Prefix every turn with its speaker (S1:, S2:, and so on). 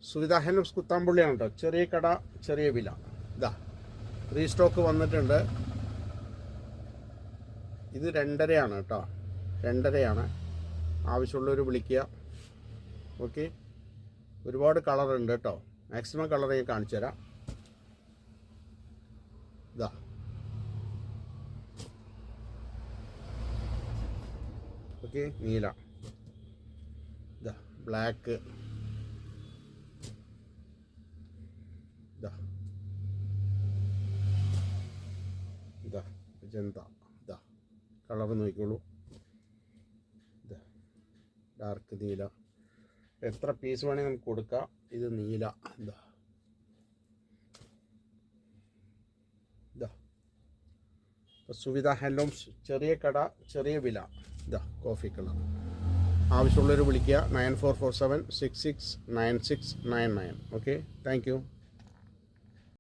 S1: Suvidha handlooms കുത്താമ്പുള്ളിയാണ് കേട്ടോ. ചെറിയ കട ചെറിയ വില. ഇതാ റീസ്റ്റോക്ക് വന്നിട്ടുണ്ട്. ഇത് 2.5 കേട്ടോ. 2.5 ആവശ്യമുള്ളവർ വിളിക്കുക. ഓക്കെ. ഒരുപാട് കളറുണ്ട് കേട്ടോ. മാക്സിമം കളർ ഞാൻ കാണിച്ചു തരാം. ഇതാ ഓക്കെ. നീല, ഇതാ ബ്ലാക്ക്, ഇതാ ഇതാ ജന്ത, ഇതാ കളർ നോക്കിക്കോളൂ. ഇതാ ഡാർക്ക് നീല. എത്ര പീസ് വേണമെങ്കിൽ നമുക്ക് കൊടുക്കാം. ഇത് നീല, ഇതാ ഇതാ സുവിധ ഹാൻഡ്ലൂംസ്, ചെറിയ കട ചെറിയ വില. ഇതാ കോഫി കളർ. ആവശ്യമുള്ളവർ വിളിക്കുക. 9447669699. ഓക്കെ. Thank you.